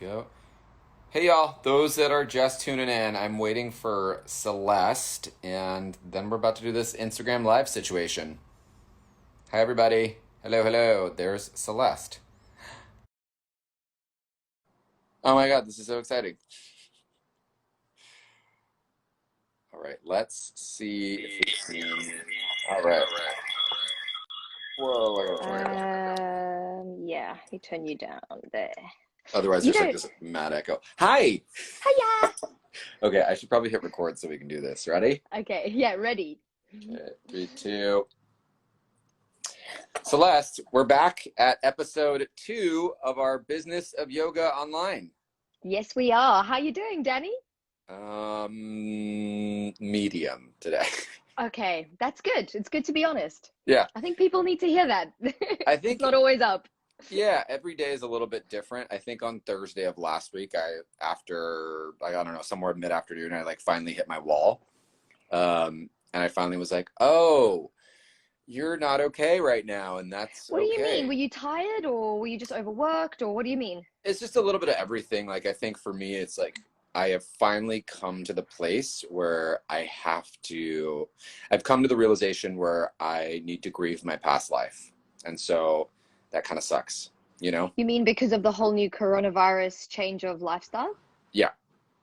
go. Hey y'all, those that are just tuning in, I'm waiting for Celeste, and then we're about to do this Instagram live situation. Hi everybody. Hello, hello. There's Celeste. Oh my god, this is so exciting. All right, let's see if we can. All right. Whoa, I gotta turn it down. Yeah, we turn you down there. Otherwise, You there's like don't. this mad echo. Hi! Hiya! Okay, I should probably hit record so we can do this. Ready? Okay, yeah, ready. Okay, 3, 2. Celeste, we're back at episode 2 of our Business of Yoga Online. Yes, we are. How you doing, Danny? Medium today. Okay, that's good. It's good to be honest. Yeah, I think people need to hear that. I It's think, not always up. yeah, every day is a little bit different. I think on Thursday of last week, after, I don't know, somewhere mid-afternoon, I like finally hit my wall. And I finally was like, oh, you're not okay right now, and that's What do you mean? okay. Were you tired or were you just overworked or what do you mean? It's just a little bit of everything. Like, I think for me, it's like I have finally come to the place where I've come to the realization where I need to grieve my past life. And so that kind of sucks, you know? You mean because of the whole new coronavirus change of lifestyle? Yeah,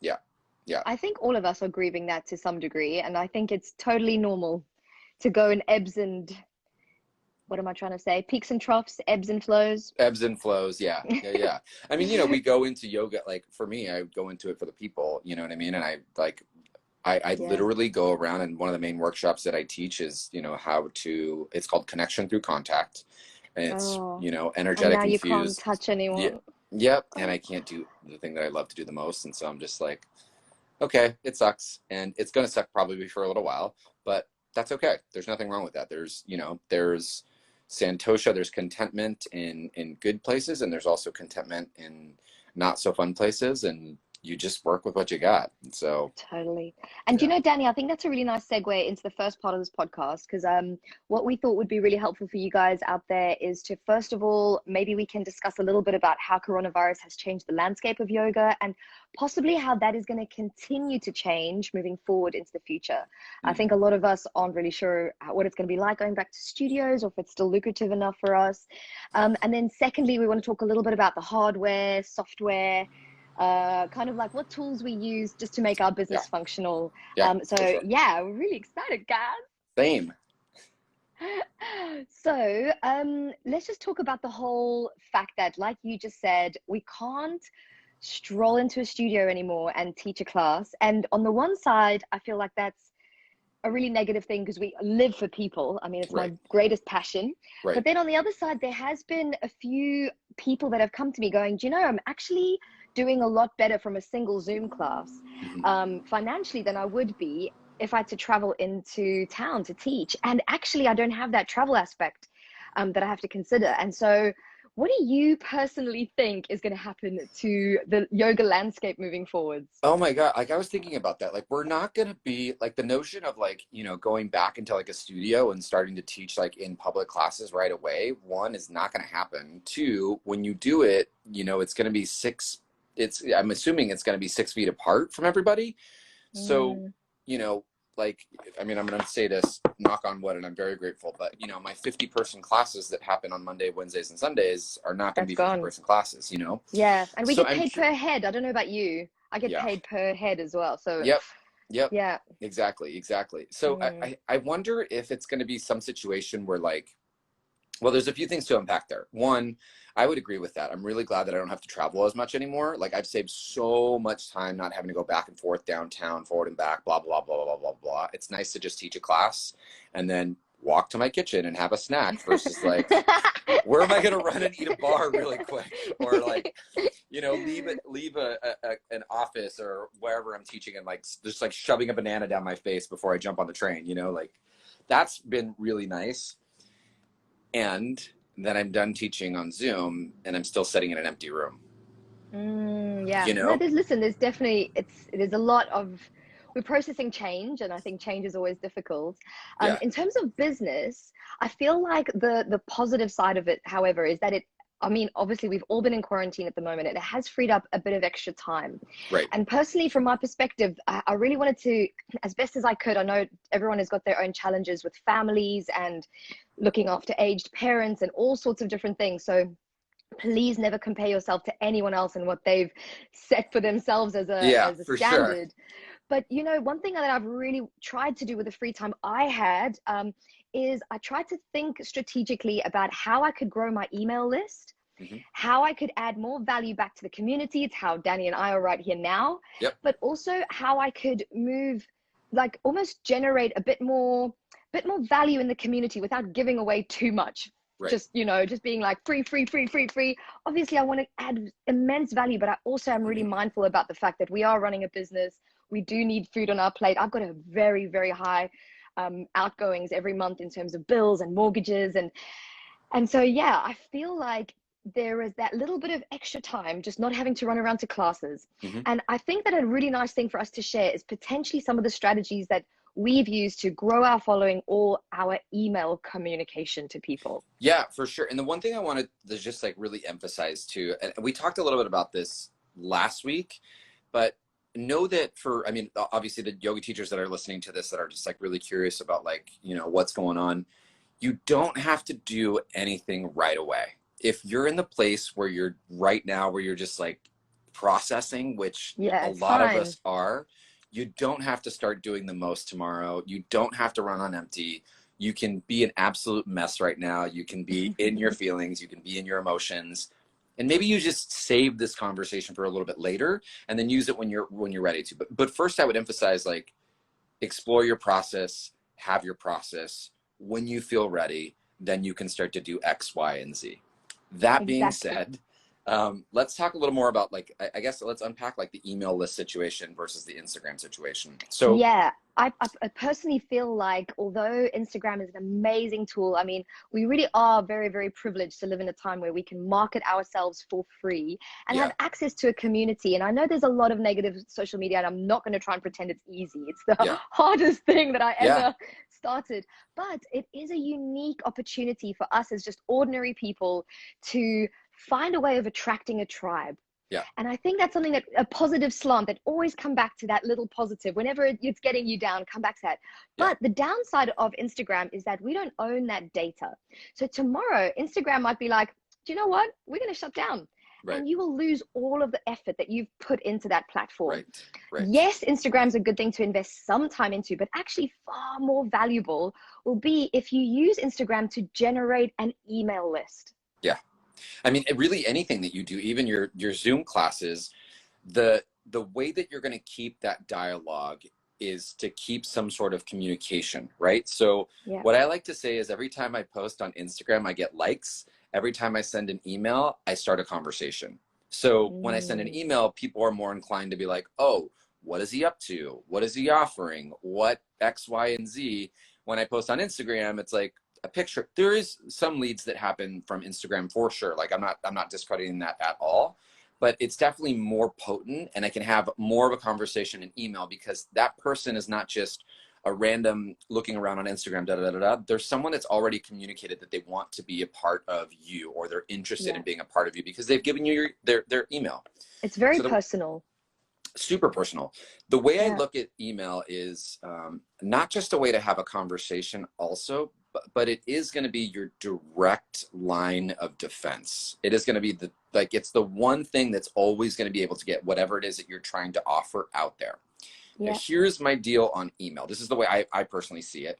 yeah, yeah. I think all of us are grieving that to some degree, and I think it's totally normal to go in ebbs and what am I trying to say? Peaks and troughs, ebbs and flows. Ebbs and flows. Yeah, yeah, yeah. I mean, we go into yoga, like for me, I go into it for the people, you know what I mean? And I Yeah. literally go around, and one of the main workshops that I teach is, it's called connection through contact. And it's, Oh, and now energetic you can't infused. touch Yeah. anyone. Yep. And Oh, I can't do the thing that I love to do the most. And so I'm just like, okay, it sucks. And it's going to suck probably for a little while, but that's okay. There's nothing wrong with that. There's Santosha, there's contentment in good places, and there's also contentment in not so fun places. And you just work with what you got. And so, totally. And you yeah. know, Danny, I think that's a really nice segue into the first part of this podcast because what we thought would be really helpful for you guys out there is to, first of all, maybe we can discuss a little bit about how coronavirus has changed the landscape of yoga and possibly how that is going to continue to change moving forward into the future. I think Mhm. a lot of us aren't really sure what it's going to be like going back to studios or if it's still lucrative enough for us. And then secondly, we want to talk a little bit about the hardware, software, kind of like what tools we use just to make our Yeah. business functional. Yeah, for So sure. yeah, we're really excited, guys. Same. So let's just talk about the whole fact that, like you just said, we can't stroll into a studio anymore and teach a class. And on the one side, I feel like that's a really negative thing because we live for people. I mean, it's my Right. greatest passion. Right. But then on the other side, there has been a few people that have come to me going, do you know, I'm actually doing a lot better from a single Zoom class Mhm. financially than I would be if I had to travel into town to teach. And actually, I don't have that travel aspect that I have to consider. And so, what do you personally think is going to happen to the yoga landscape moving forwards? Oh my God. Like I was thinking about that. Like we're not gonna be like the notion of like, going back into like a studio and starting to teach like in public classes right away. One is not gonna happen. Two, when you do it, it's gonna be I'm assuming it's gonna be 6 feet apart from everybody. So, Mm, you know, like I mean I'm gonna say this, knock on wood, and I'm very grateful, but my 50-person classes that happen on Monday, Wednesdays, and Sundays are not gonna that's be gone. 50-person classes. Yeah, and we So get I'm paid per head. I don't know about you. I get yeah. paid per head as well. So, Yep. Yep. yeah. Exactly. Exactly. So Mm, I wonder if it's going to be some situation where like, well, there's a few things to unpack there. One, I would agree with that. I'm really glad that I don't have to travel as much anymore. Like I've saved so much time not having to go back and forth downtown, forward and back, blah, blah, blah, blah, blah, blah. It's nice to just teach a class and then walk to my kitchen and have a snack versus like, where am I going to run and eat a bar really quick? Or like, leave an office or wherever I'm teaching and like just like shoving a banana down my face before I jump on the train, like that's been really nice. And then I'm done teaching on Zoom and I'm still sitting in an empty room, yeah. you No, know? there's definitely there's a lot of we're processing change, and I think change is always difficult. Yeah. In terms of business, I feel like the positive side of it, however, is that it I mean, obviously we've all been in quarantine at the moment. It has freed up a bit of extra time. Right. And personally, from my perspective, I really wanted to, as best as I could, I know everyone has got their own challenges with families and looking after aged parents and all sorts of different things. So please never compare yourself to anyone else and what they've set for themselves as a For standard. sure. But, you know, one thing that I've really tried to do with the free time I had is I tried to think strategically about how I could grow my email list, how I could add more value back to the community. It's how Danny and I are right here now, but also how I could move, like almost generate a bit more value in the community without giving away too much. Just, you know, just being like free. Obviously, I want to add immense value, but I also am really mindful about the fact that we are running a business. We do need food on our plate. I've got a very, very high outgoings every month in terms of bills and mortgages. And so, yeah, I feel like there is that little bit of extra time, just not having to run around to classes. And I think that a really nice thing for us to share is potentially some of the strategies that we've used to grow our following or our email communication to people. Yeah, for sure. And the one thing I wanted to just like really emphasize too, and we talked a little bit about this last week, but know that I mean, obviously the yoga teachers that are listening to this that are just like really curious about like, you know, what's going on, you don't have to do anything right away. If you're in the place where you're right now, where you're just like processing, which a lot of us are, you don't have to start doing the most tomorrow. You don't have to run on empty. You can be an absolute mess right now. You can be in your feelings. You can be in your emotions. And maybe you just save this conversation for a little bit later and then use it when you're ready to. But first I would emphasize, like, explore your process, have your process. When you feel ready, then you can start to do X, Y, and Z. That being said, let's talk a little more about, like, I guess let's unpack like the email list situation versus the Instagram situation. So yeah, I personally feel like, although Instagram is an amazing tool, I mean, we really are very, very privileged to live in a time where we can market ourselves for free and have access to a community. And I know there's a lot of negative social media, and I'm not going to try and pretend it's easy. It's the hardest thing that I ever started, but it is a unique opportunity for us as just ordinary people to find a way of attracting a tribe. And I think that's something that a positive slant that always come back to that little positive whenever it's getting you down, come back to that. But the downside of Instagram is that we don't own that data. So tomorrow Instagram might be like, do you know what? We're going to shut down. And you will lose all of the effort that you've put into that platform. Yes, Instagram's a good thing to invest some time into, but actually far more valuable will be if you use Instagram to generate an email list. I mean, really anything that you do, even your Zoom classes, the way that you're going to keep that dialogue is to keep some sort of communication, right? So what I like to say is every time I post on Instagram, I get likes. Every time I send an email, I start a conversation. So when I send an email, people are more inclined to be like, oh, what is he up to? What is he offering? What X, Y, and Z? When I post on Instagram, it's like a picture. There is some leads that happen from Instagram for sure. Like I'm not discrediting that at all, but it's definitely more potent, and I can have more of a conversation in email because that person is not just a random looking around on Instagram, There's someone that's already communicated that they want to be a part of you, or they're interested in being a part of you because they've given you their email. It's very personal. Super personal. The way I look at email is not just a way to have a conversation also, but it is going to be your direct line of defense. It is going to be it's the one thing that's always going to be able to get whatever it is that you're trying to offer out there. Now, here's my deal on email. This is the way I personally see it.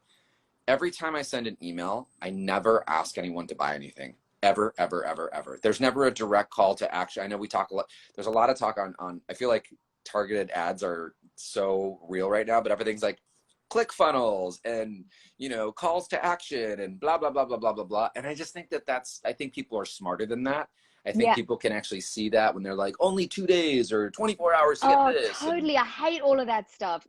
Every time I send an email, I never ask anyone to buy anything. Ever, ever, ever, ever. There's never a direct call to action. I know we talk a lot. There's a lot of talk on I feel like targeted ads are so real right now, but everything's like click funnels and, you know, calls to action and blah, blah, blah, blah, blah, blah, blah. And I just think I think people are smarter than that. I think people can actually see that when they're like, only 2 days or 24 hours to get this. Totally. I hate all of that stuff.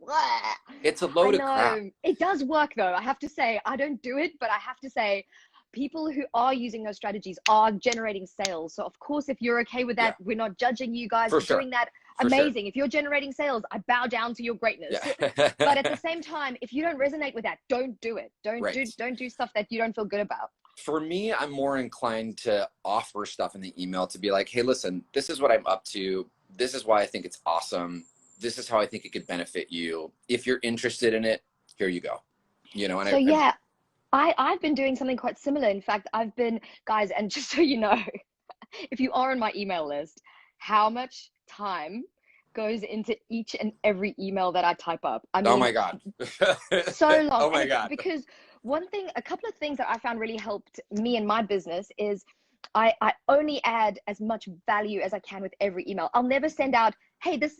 It's a load of crap. It does work though. I have to say, I don't do it, but I have to say, people who are using those strategies are generating sales. So of course, if you're okay with that, we're not judging you guys for doing that. Amazing. If you're generating sales, I bow down to your greatness. But at the same time, if you don't resonate with that, don't do it. Don't do stuff that you don't feel good about. For me, I'm more inclined to offer stuff in the email to be like, hey, listen, this is what I'm up to. This is why I think it's awesome. This is how I think it could benefit you. If you're interested in it, here you go. You know, and So yeah, I've been doing something quite similar. In fact, I've been, guys, and just so you know, if you are on my email list, how much time goes into each and every email that I type up. I mean, oh my God. so long. Oh my And God. because a couple of things that I found really helped me in my business is I only add as much value as I can with every email. I'll never send out, hey, this,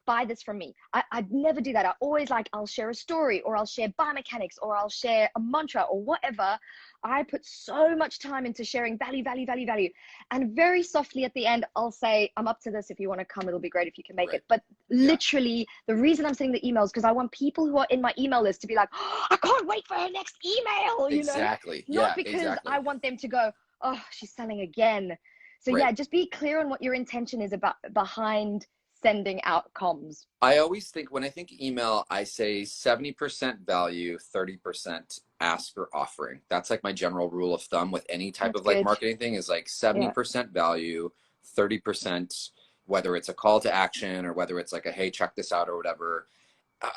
buy this from me. I'd never do that. I always I'll share a story, or I'll share biomechanics, or I'll share a mantra, or whatever. I put so much time into sharing value, value, value, value. And very softly at the end, I'll say, I'm up to this. If you want to come, it'll be great if you can make it. But literally, the reason I'm sending the emails, because I want people who are in my email list to be like, oh, I can't wait for her next email. Exactly. Not because I want them to go, oh, she's selling again. So yeah, just be clear on what your intention is behind sending out comms. I always think, when I think email, I say 70% value, 30% ask or offering. That's like my general rule of thumb with any type of like marketing thing, is like 70% value, 30%, whether it's a call to action or whether it's like a, hey, check this out or whatever.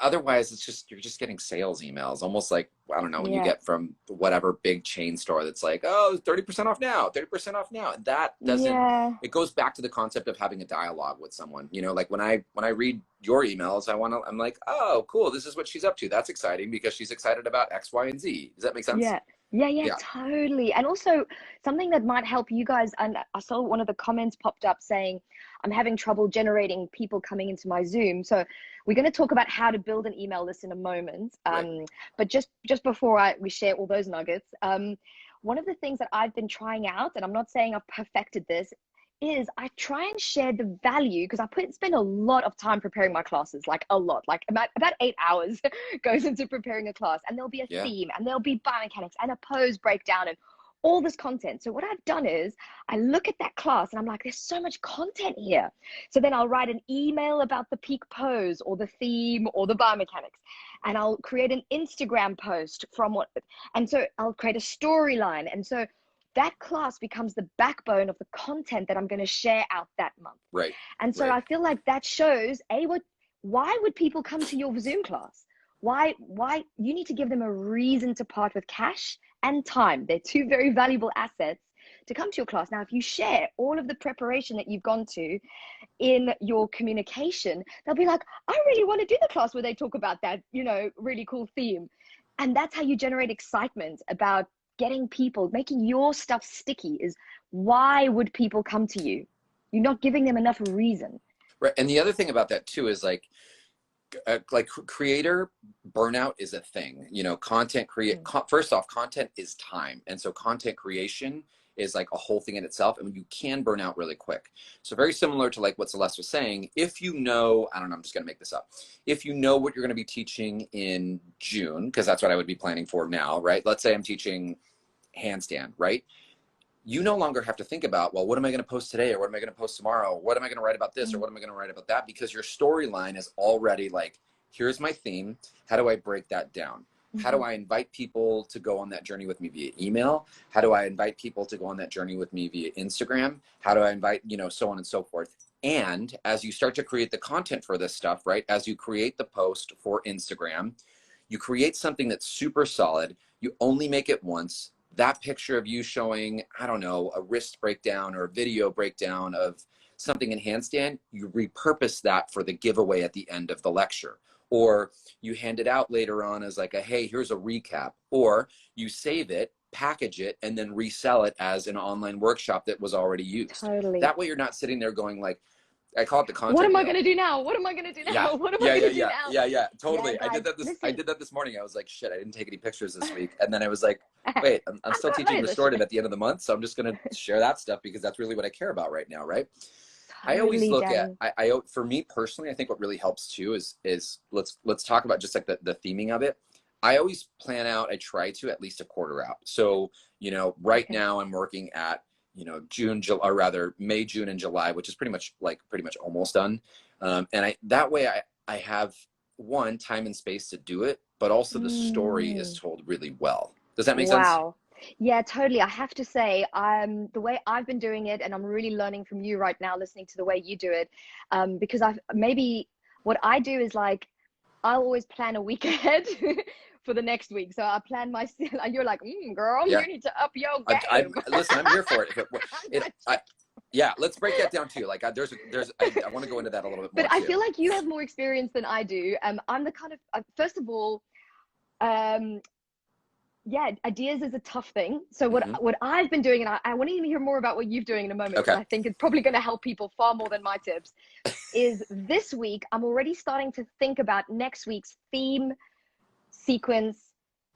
Otherwise, it's just, you're just getting sales emails, almost like, I don't know, when you get from whatever big chain store that's like, oh, 30% off now, 30% off now. That doesn't, it goes back to the concept of having a dialogue with someone. Like when I read your emails, I'm like, oh, cool, this is what she's up to. That's exciting because she's excited about X, Y, and Z. Does that make sense? Yeah, totally. And also something that might help you guys, and I saw one of the comments popped up saying, I'm having trouble generating people coming into my Zoom. So we're going to talk about how to build an email list in a moment. But just before we share all those nuggets, one of the things that I've been trying out, and I'm not saying I've perfected this, is I try and share the value, because I spend a lot of time preparing my classes, like a lot, like about 8 hours goes into preparing a class, and there'll be a theme, and there'll be biomechanics and a pose breakdown and all this content. So what I've done is I look at that class and I'm like, there's so much content here. So then I'll write an email about the peak pose or the theme or the biomechanics, and I'll create an Instagram post and so I'll create a storyline. And so that class becomes the backbone of the content that I'm going to share out that month. And so I feel like that shows, why would people come to your Zoom class? Why you need to give them a reason to part with cash and time. They're two very valuable assets to come to your class. Now, if you share all of the preparation that you've gone to in your communication, they'll be like, I really want to do the class where they talk about that, really cool theme. And that's how you generate excitement about getting people, making your stuff sticky. Is why would people come to you? You're not giving them enough reason. Right. And the other thing about that too is like creator burnout is a thing. First off, content is time. And so content creation is like a whole thing in itself, and you can burn out really quick. So very similar to like what Celeste was saying, if I don't know, I'm just gonna make this up. If you know what you're gonna be teaching in June, because that's what I would be planning for now, right? Let's say I'm teaching handstand, right? You no longer have to think about, well, what am I going to post today? Or what am I going to post tomorrow? What am I going to write about this? Or what am I going to write about that? Because your storyline is already like, here's my theme. How do I break that down? How do I invite people to go on that journey with me via email? How do I invite people to go on that journey with me via Instagram? How do I invite, so on and so forth. And as you start to create the content for this stuff, right? As you create the post for Instagram, you create something that's super solid. You only make it once. That picture of you showing, I don't know, a wrist breakdown or a video breakdown of something in handstand, you repurpose that for the giveaway at the end of the lecture. Or you hand it out later on as like hey, here's a recap. Or you save it, package it, and then resell it as an online workshop that was already used. Totally. That way you're not sitting there going like, I call it the content. What am I going to do now? What am I going to do now? What am I going to do now? Yeah, totally. Yeah, guys, I did that this morning. I was like, shit, I didn't take any pictures this week. And then I was like, wait, I'm still teaching restorative at the end of the month. So I'm just going to share that stuff because that's really what I care about right now, right? I always look at, for me personally, I think what really helps too is let's talk about just like the theming of it. I always plan out, I try to at least a quarter out. So, right now I'm working at, May, June, and July, which is pretty much almost done. And that way I have time and space to do it, but also the story is told really well. Does that make sense? Wow. Yeah, totally. I have to say, the way I've been doing it, and I'm really learning from you right now, listening to the way you do it, because what I do is like, I'll always plan a week ahead for the next week. So I plan my, and you're like, girl, Yeah. you need to up your I game. listen, I'm here for it. Yeah, let's break that down too. Like, I want to go into that a little bit more But I too. feel like you have more experience than I do. I'm the kind of, first of all, yeah, ideas is a tough thing. So what I've been doing, and I want to even hear more about what you're doing in a moment, because I think it's probably going to help people far more than my tips, is this week, I'm already starting to think about next week's theme, sequence,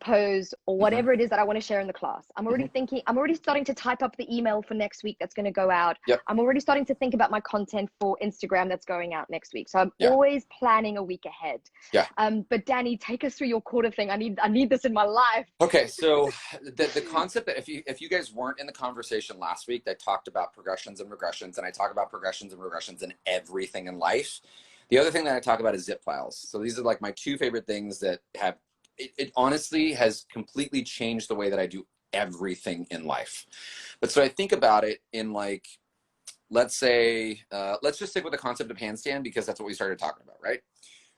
pose, or whatever it is that I want to share in the class. I'm already thinking, I'm already starting to type up the email for next week that's going to go out. I'm already starting to think about my content for Instagram that's going out next week. So I'm always planning a week ahead. But Danny, take us through your quarter thing. I need this in my life. Okay, so the concept that if you guys weren't in the conversation last week, I talked about progressions and regressions, and I talk about progressions and regressions in everything in life. The other thing that I talk about is zip files. So these are like my two favorite things that have, it honestly has completely changed the way that I do everything in life. But so I think about it in like, let's say, let's just stick with the concept of handstand, because that's what we started talking about, right?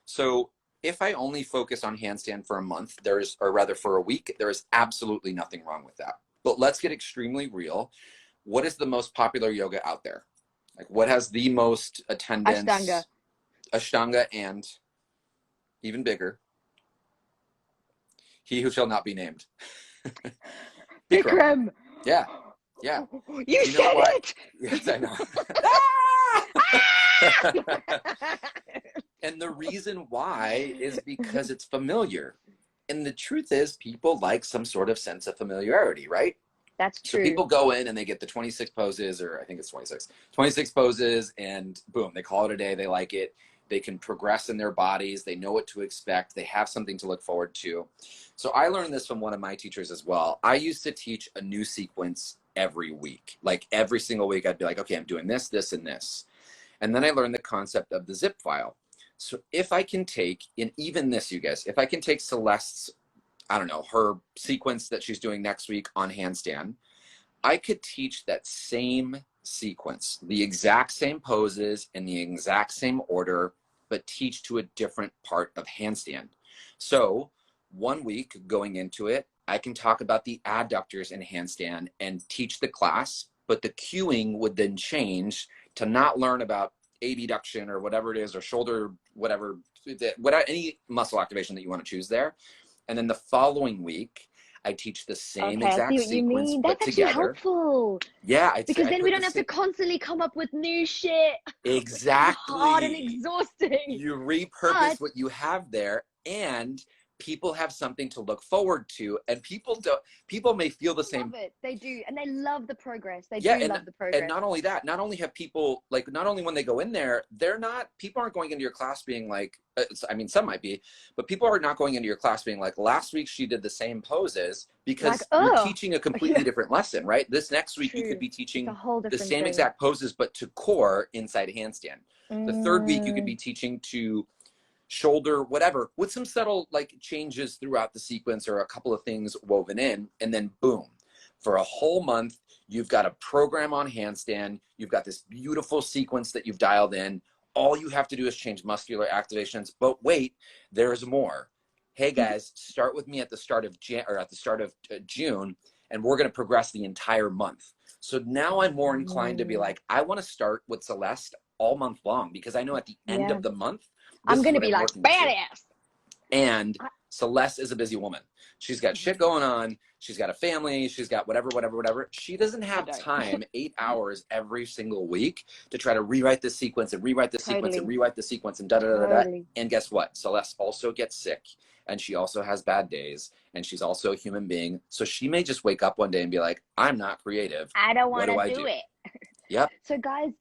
So if I only focus on handstand for a month, or rather for a week, there is absolutely nothing wrong with that. But let's get extremely real. What is the most popular yoga out there? Like, what has the most attendance? Ashtanga, and even bigger, he who shall not be named. Bikram. Yeah. You said it. Yes, I know. And the reason why is because it's familiar. And the truth is, people like some sort of sense of familiarity, right? That's true. So people go in and they get the 26 poses, or I think it's 26 poses, and boom, they call it a day. They like it. They can progress in their bodies. They know what to expect. They have something to look forward to. So I learned this from one of my teachers as well. I used to teach a new sequence every week. Like every single week, I'd be like, okay, I'm doing this, this, and this. And then I learned the concept of the zip file. So if I can take, and even this, you guys, if I can take Celeste's, I don't know, her sequence that she's doing next week on handstand, I could teach that same sequence, the exact same poses in the exact same order, but teach to a different part of handstand. So 1 week going into it, I can talk about the adductors in handstand and teach the class, but the cueing would then change to not learn about abduction or whatever it is, or shoulder, whatever, any muscle activation that you want to choose there. And then the following week, I teach the same exact sequence, you mean. but That's together. Actually helpful. Yeah, because then we don't have to constantly come up with new shit. Exactly. Hard and exhausting. You repurpose what you have there, and people have something to look forward to, and people may feel the same. Love it. They do, and they love the progress. They do love the progress. And not only that, not only have people, like, not only when they go in there, people aren't going into your class being like, I mean, some might be, but people are not going into your class being like, last week she did the same poses, because you're teaching a completely different lesson, right? This next week you could be teaching the same exact poses, but to core inside handstand. The third week you could be teaching to shoulder, whatever, with some subtle like changes throughout the sequence, or a couple of things woven in, and then boom, for a whole month you've got a program on handstand. You've got this beautiful sequence that you've dialed in. All you have to do is change muscular activations. But wait, there's more. Hey guys, start with me at the start of June, and we're going to progress the entire month. So now I'm more inclined to be like, I want to start with Celeste all month long, because I know at the end of the month, I'm going to be like badass. And Celeste is a busy woman. She's got shit going on. She's got a family. She's got whatever. She doesn't have time, 8 hours every single week, to try to rewrite this sequence and rewrite this sequence and rewrite the sequence and da-da-da-da-da. And guess what? Celeste also gets sick, and she also has bad days, and she's also a human being. So she may just wake up one day and be like, I'm not creative. I don't want to do it. Yep. So guys,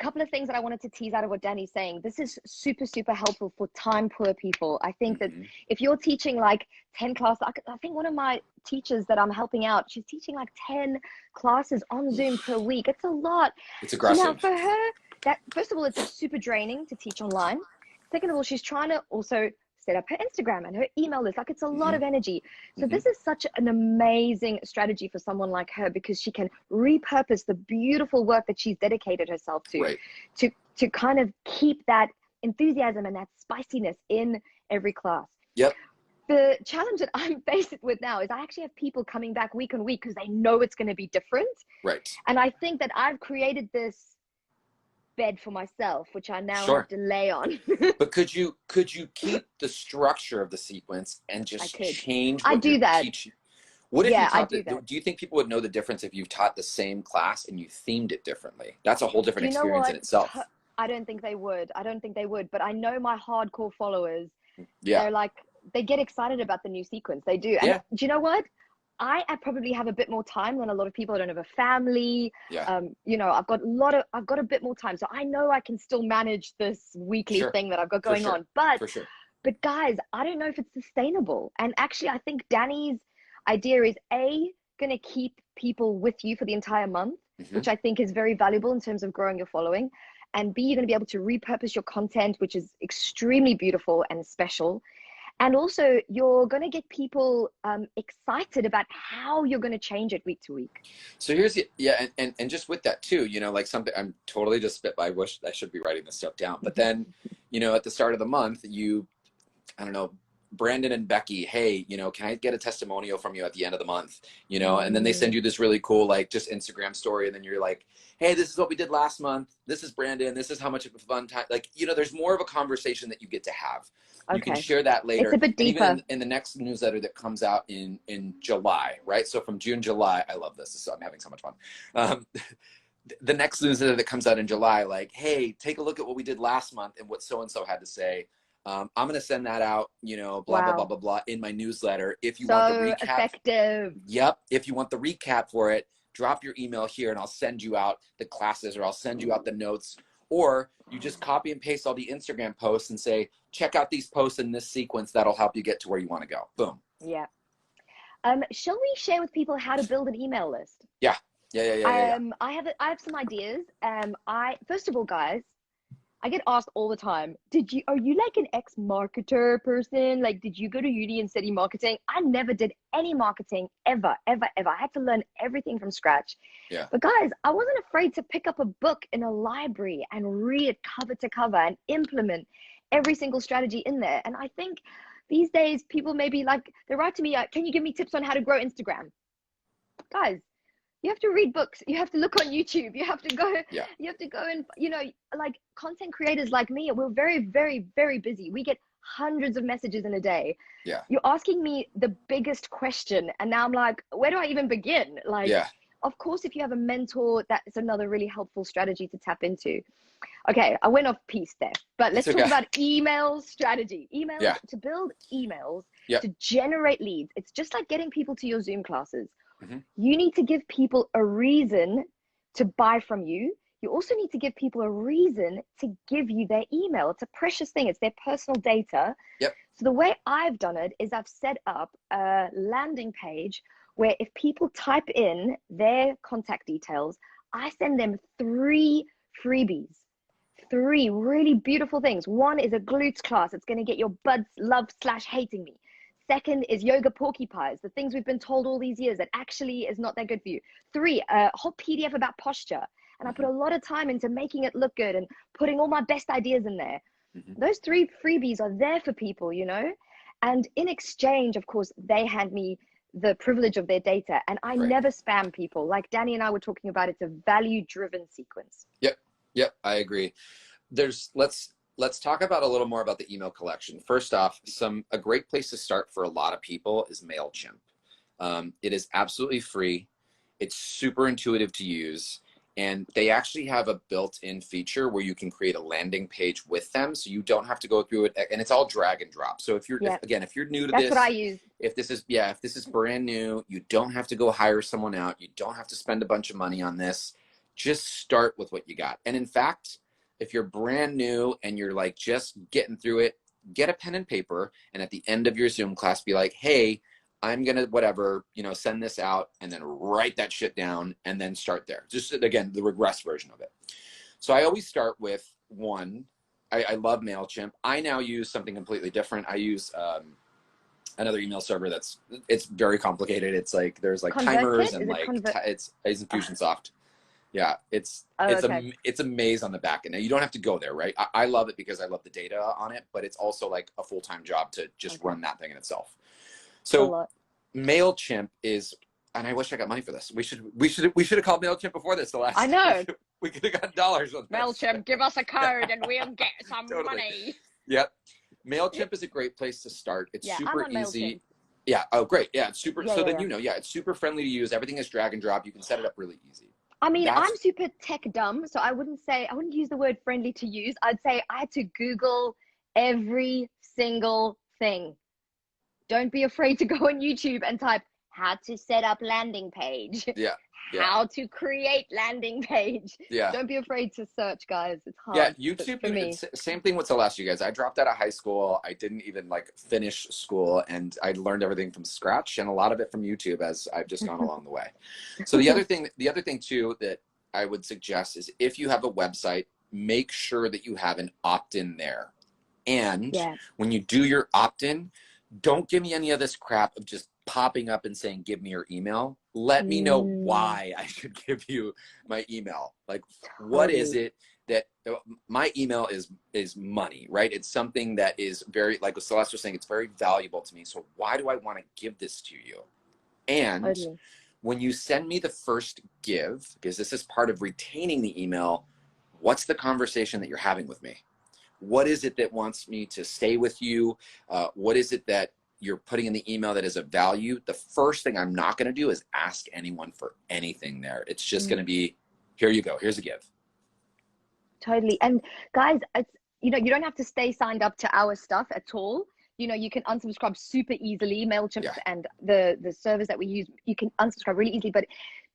couple of things that I wanted to tease out of what Danny's saying. This is super, super helpful for time poor people. I think that if you're teaching like 10 classes, I think one of my teachers that I'm helping out, she's teaching like 10 classes on Zoom per week. It's a lot. It's aggressive. So now for her, that first of all, it's super draining to teach online. Second of all, she's trying to also set up her Instagram and her email list. Like, it's a lot of energy. So Mm-hmm. this is such an amazing strategy for someone like her, because she can repurpose the beautiful work that she's dedicated herself to, Right. to kind of keep that enthusiasm and that spiciness in every class. Yep. The challenge that I'm faced with now is I actually have people coming back week on week because they know it's going to be different. Right. And I think that I've created this bed for myself, which I now have to lay on. But could you keep the structure of the sequence and just change what you're teaching? What if you taught do you think people would know the difference if you've taught the same class and you themed it differently? That's a whole different experience in itself. I don't think they would. I don't think they would. But I know my hardcore followers, yeah, they're like, they get excited about the new sequence. They do. And do you know what? I probably have a bit more time than a lot of people. I don't have a family. Yeah. You know, I've got a bit more time. So I know I can still manage this weekly thing that I've got going on. But but guys, I don't know if it's sustainable. And actually, I think Danny's idea is going to keep people with you for the entire month, which I think is very valuable in terms of growing your following. And B, you're going to be able to repurpose your content, which is extremely beautiful and special. And also, you're going to get people excited about how you're going to change it week to week. So here's the, and just with that too, you know, like something, I'm totally just spit. I wish I should be writing this stuff down. But then, you know, at the start of the month, I don't know, Brandon and Becky, hey, you know, can I get a testimonial from you at the end of the month? You know, and then they send you this really cool, like, just Instagram story. And then you're like, hey, this is what we did last month. This is Brandon. This is how much of a fun time. Like, you know, there's more of a conversation that you get to have. You can share that later. It's a bit deeper. Even in the next newsletter that comes out in July, right? So from June, July, I love this. So I'm having so much fun. The next newsletter that comes out in July, like, hey, take a look at what we did last month and what so-and-so had to say. I'm going to send that out, you know, blah, blah, blah, blah, blah, in my newsletter. If you want the recap. Effective. Yep. If you want the recap for it, drop your email here and I'll send you out the classes, or I'll send you out the notes. Or you just copy and paste all the Instagram posts and say, check out these posts in this sequence. That'll help you get to where you want to go. Boom. Yeah. Shall we share with people how to build an email list? Yeah. I have some ideas. First of all, guys, I get asked all the time, are you like an ex-marketer person? Like, did you go to uni and study marketing? I never did any marketing ever. I had to learn everything from scratch. Yeah. But guys, I wasn't afraid to pick up a book in a library and read it cover to cover and implement every single strategy in there. And I think these days people may be like, they write to me, can you give me tips on how to grow Instagram? Guys, you have to read books. You have to look on YouTube. You have to go, you have to go and, you know, like content creators like me, we're very, very, very busy. We get hundreds of messages in a day. Yeah. You're asking me the biggest question. And now I'm like, where do I even begin? Like, of course, if you have a mentor, that's another really helpful strategy to tap into. Okay, I went off piece there, but let's talk about email strategy. To build emails, to generate leads. It's just like getting people to your Zoom classes. You need to give people a reason to buy from you. You also need to give people a reason to give you their email. It's a precious thing. It's their personal data. So the way I've done it is I've set up a landing page where if people type in their contact details, I send them 3 freebies. 3 really beautiful things. One is a glutes class. It's going to get your buds love/hating me. Second is yoga porcupines, the things we've been told all these years that actually is not that good for you. 3, a whole PDF about posture. And I put a lot of time into making it look good and putting all my best ideas in there. Those 3 freebies are there for people, you know, and in exchange, of course, they hand me the privilege of their data, and I never spam people. Like Danny and I were talking about, it's a value-driven sequence. Yep, I agree. Let's talk about a little more about the email collection. First off, a great place to start for a lot of people is MailChimp. It is absolutely free. It's super intuitive to use. And they actually have a built-in feature where you can create a landing page with them. So you don't have to go through it. And it's all drag and drop. So if you're, if you're new to this, that's what I use. If this is brand new, you don't have to go hire someone out. You don't have to spend a bunch of money on this. Just start with what you got. And in fact, if you're brand new and you're like just getting through it, get a pen and paper. And at the end of your Zoom class, be like, hey, I'm going to send this out, and then write that shit down and then start there. Just again, the regress version of it. So I always start with 1, I love MailChimp. I now use something completely different. I use another email server it's very complicated. It's like there's like timers and like it's Infusionsoft. Yeah, it's a maze on the back end. Now you don't have to go there, right? I love it because I love the data on it, but it's also like a full-time job to just run that thing in itself. So MailChimp is, and I wish I got money for this. We should have called MailChimp before this. The last I know. We could have got dollars on this. MailChimp, give us a code and we'll get some money. Yep. MailChimp is a great place to start. It's super easy. MailChimp. Yeah. Oh, great. Yeah. It's super. So then, it's super friendly to use. Everything is drag and drop. You can set it up really easy. I mean, I'm super tech dumb, so I wouldn't use the word friendly to use. I'd say I had to Google every single thing. Don't be afraid to go on YouTube and type how to set up landing page. Yeah. How to create landing page. Yeah. Don't be afraid to search, guys. It's hard. Yeah, YouTube. For me. Same thing with Celeste, you guys. I dropped out of high school. I didn't even like finish school, and I learned everything from scratch, and a lot of it from YouTube as I've just gone along the way. So the other thing too that I would suggest is if you have a website, make sure that you have an opt-in there. And when you do your opt-in, don't give me any of this crap of just popping up and saying, give me your email. Let me know why I should give you my email. Like, what is it that my email is money, right? It's something that is very, like what Celeste was saying, it's very valuable to me. So why do I want to give this to you? And when you send me the first give, because this is part of retaining the email, what's the conversation that you're having with me? What is it that wants me to stay with you? What is it that you're putting in the email that is of value? The first thing I'm not going to do is ask anyone for anything there. It's just going to be, here you go. Here's a give. Totally. And guys, it's, you don't have to stay signed up to our stuff at all. You can unsubscribe super easily. MailChimp and the service that we use, you can unsubscribe really easily. But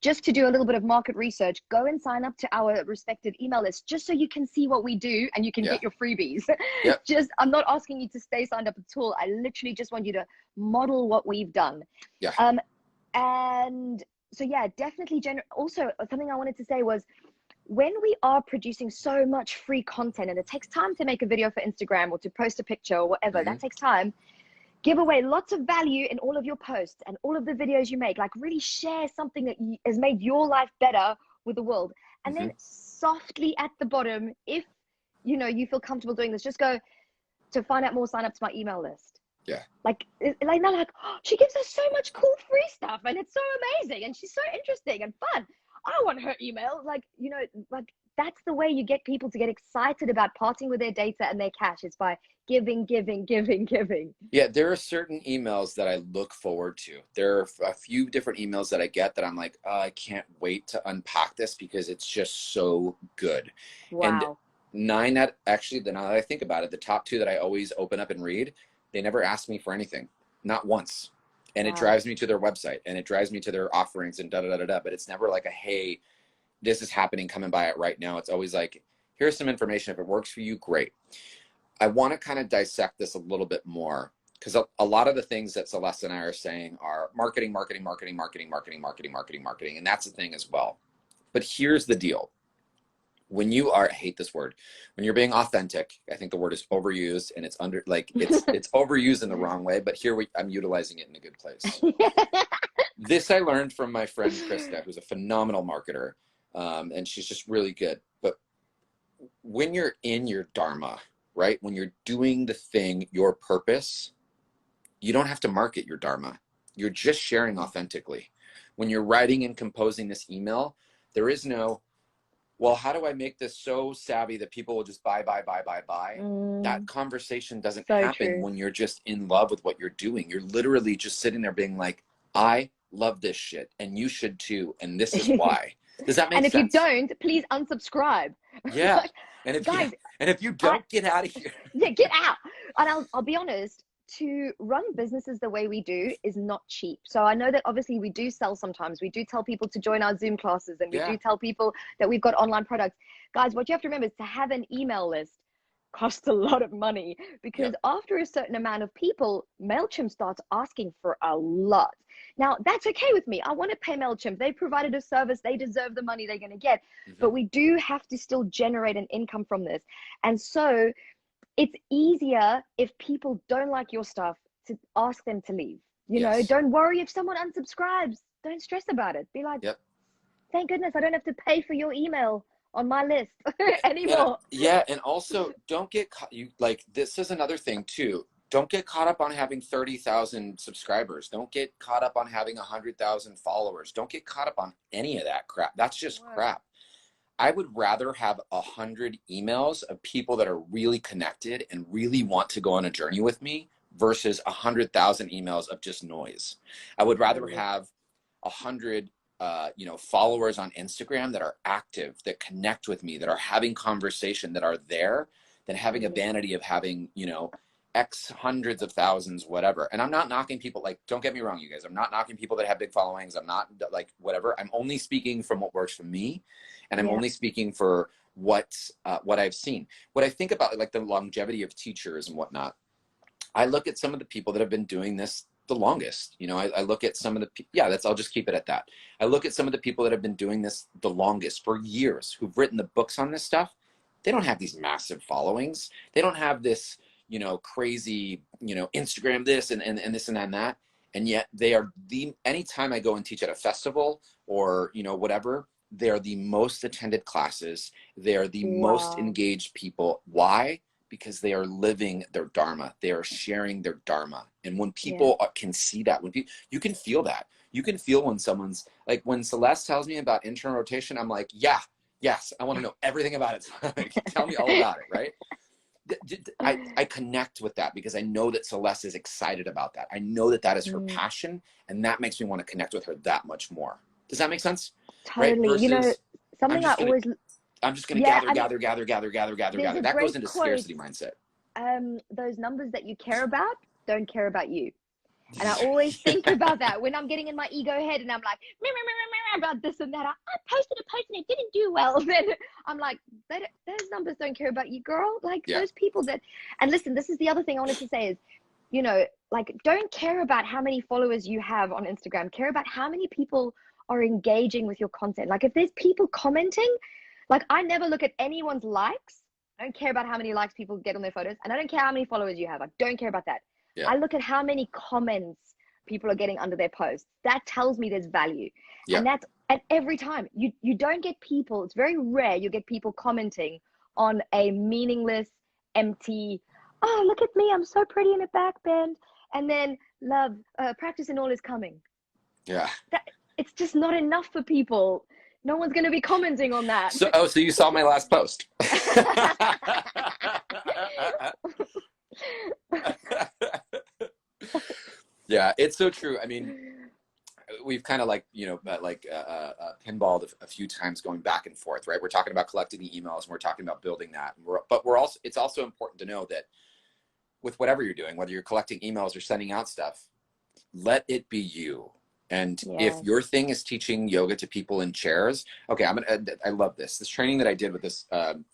just to do a little bit of market research, go and sign up to our respected email list just so you can see what we do and you can get your freebies. I'm not asking you to stay signed up at all. I literally just want you to model what we've done. And so definitely also something I wanted to say was, when we are producing so much free content, and it takes time to make a video for Instagram or to post a picture or whatever, that takes time. Give away lots of value in all of your posts and all of the videos you make. Like, really share something that has made your life better with the world. And then softly at the bottom, if you feel comfortable doing this, just go, to find out more, sign up to my email list. Like not like, oh, she gives us so much cool free stuff and it's so amazing and she's so interesting and fun. I want her email. Like that's the way you get people to get excited about parting with their data and their cash. It's by giving. Yeah, there are certain emails that I look forward to. There are a few different emails that I get that I'm like, oh, I can't wait to unpack this because it's just so good. Wow. And now that I think about it, the top 2 that I always open up and read, they never ask me for anything, not once. And it drives me to their website and it drives me to their offerings and da-da-da-da-da. But it's never like a, hey, this is happening, come and buy it right now. It's always like, here's some information. If it works for you, great. I want to kind of dissect this a little bit more because a lot of the things that Celeste and I are saying are marketing. And that's the thing as well. But here's the deal. When you are, I hate this word, when you're being authentic, I think the word is overused and it's it's overused in the wrong way, but here I'm utilizing it in a good place. This I learned from my friend Krista, who's a phenomenal marketer. And she's just really good. But when you're in your dharma, right? When you're doing the thing, your purpose, you don't have to market your dharma. You're just sharing authentically. When you're writing and composing this email, there is no, well, how do I make this so savvy that people will just buy? That conversation doesn't happen when you're just in love with what you're doing. You're literally just sitting there being like, I love this shit and you should too. And this is why. Does that make sense? And if you don't, please unsubscribe. Yeah. And if you don't, get out of here. Yeah, get out. And I'll be honest, to run businesses the way we do is not cheap. So I know that obviously we do sell sometimes. We do tell people to join our Zoom classes and we do tell people that we've got online products. Guys, what you have to remember is to have an email list costs a lot of money because after a certain amount of people, MailChimp starts asking for a lot. Now, that's okay with me. I want to pay MailChimp. They provided a service. They deserve the money they're going to get. But we do have to still generate an income from this. And so it's easier if people don't like your stuff to ask them to leave. You know, don't worry if someone unsubscribes. Don't stress about it. Be like, thank goodness I don't have to pay for your email on my list anymore. Yeah, and also don't get caught. This is another thing too. Don't get caught up on having 30,000 subscribers. Don't get caught up on having 100,000 followers. Don't get caught up on any of that crap. That's just crap. I would rather have 100 emails of people that are really connected and really want to go on a journey with me versus 100,000 emails of just noise. I would rather have 100 followers on Instagram that are active, that connect with me, that are having conversation, that are there, than having a vanity of having, X hundreds of thousands, whatever. And I'm not knocking people, like, don't get me wrong, you guys. I'm not knocking people that have big followings. I'm not like, whatever. I'm only speaking from what works for me. And I'm only speaking for what I've seen. What I think about, like, the longevity of teachers and whatnot, I look at some of the people that have been doing this the longest. I look at some of the, I'll just keep it at that. I look at some of the people that have been doing this the longest for years, who've written the books on this stuff. They don't have these massive followings. They don't have this, crazy, Instagram this and this and that. And yet they are anytime I go and teach at a festival or, whatever, they're the most attended classes. They're the most engaged people. Why? Because they are living their Dharma. They are sharing their Dharma. And when people can see that, you can feel that. You can feel when someone's, like, when Celeste tells me about internal rotation, I'm like, yes, I want to know everything about it. Like, tell me all about it, right? I connect with that because I know that Celeste is excited about that. I know that that is her passion, and that makes me want to connect with her that much more. Does that make sense? Totally. Right? Versus, Something I'm just going to gather. That goes into scarcity mindset. Those numbers that you care about don't care about you. And I always think about that when I'm getting in my ego head and I'm like, about this and that. I posted a post and it didn't do well. Then I'm like, those numbers don't care about you, girl. Like those people that, and listen, this is the other thing I wanted to say is, like, don't care about how many followers you have on Instagram. Care about how many people are engaging with your content. Like, if there's people commenting, like, I never look at anyone's likes. I don't care about how many likes people get on their photos. And I don't care how many followers you have. I don't care about that. I look at how many comments people are getting under their posts. That tells me there's value. And that's at every time. You don't get people, it's very rare you get people commenting on a meaningless, empty, oh, look at me, I'm so pretty in a back bend. And then, love, practice and all is coming. It's just not enough for people. No one's going to be commenting on that. So you saw my last post. Yeah, it's so true. I mean, we've kind of pinballed a few times going back and forth, right? We're talking about collecting the emails and we're talking about building that. It's also important to know that with whatever you're doing, whether you're collecting emails or sending out stuff, let it be you. And if your thing is teaching yoga to people in chairs, okay, I love this. This training that I did with this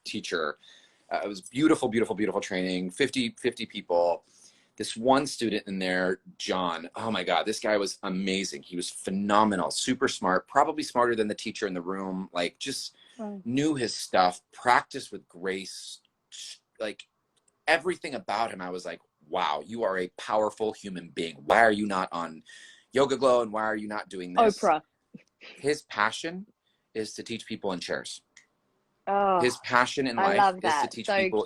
teacher, it was beautiful, beautiful, beautiful training, 50 people. This one student in there, John, oh my God, this guy was amazing. He was phenomenal, super smart, probably smarter than the teacher in the room, like just knew his stuff, practiced with grace, like everything about him. I was like, wow, you are a powerful human being. Why are you not on Yoga Glow and why are you not doing this? Oprah. His passion is to teach people in chairs. Oh, his passion in life is to teach people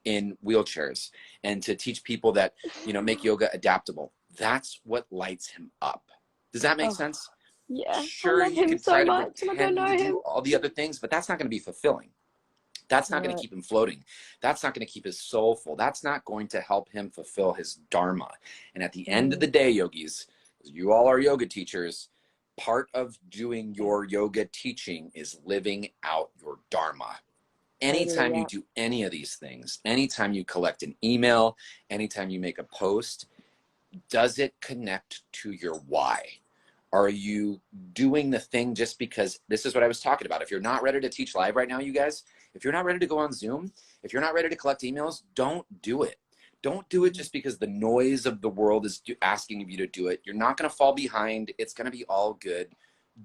in wheelchairs and to teach people that, make yoga adaptable. That's what lights him up. Does that make sense? Yeah. Sure, he can try to pretend to do all the other things, but that's not going to be fulfilling. That's not going to keep him floating. That's not going to keep his soul full. That's not going to help him fulfill his dharma. And at the end of the day, yogis, you all are yoga teachers. Part of doing your yoga teaching is living out your dharma. Anytime you do any of these things, anytime you collect an email, anytime you make a post, does it connect to your why? Are you doing the thing just because? This is what I was talking about. If you're not ready to teach live right now, you guys, if you're not ready to go on Zoom, if you're not ready to collect emails, don't do it. Don't do it just because the noise of the world is asking of you to do it. You're not going to fall behind. It's going to be all good.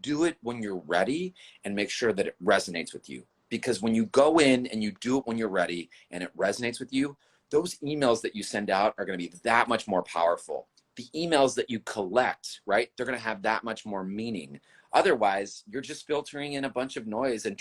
Do it when you're ready and make sure that it resonates with you. Because when you go in and you do it when you're ready and it resonates with you, those emails that you send out are going to be that much more powerful. The emails that you collect, right, they're going to have that much more meaning. Otherwise, you're just filtering in a bunch of noise and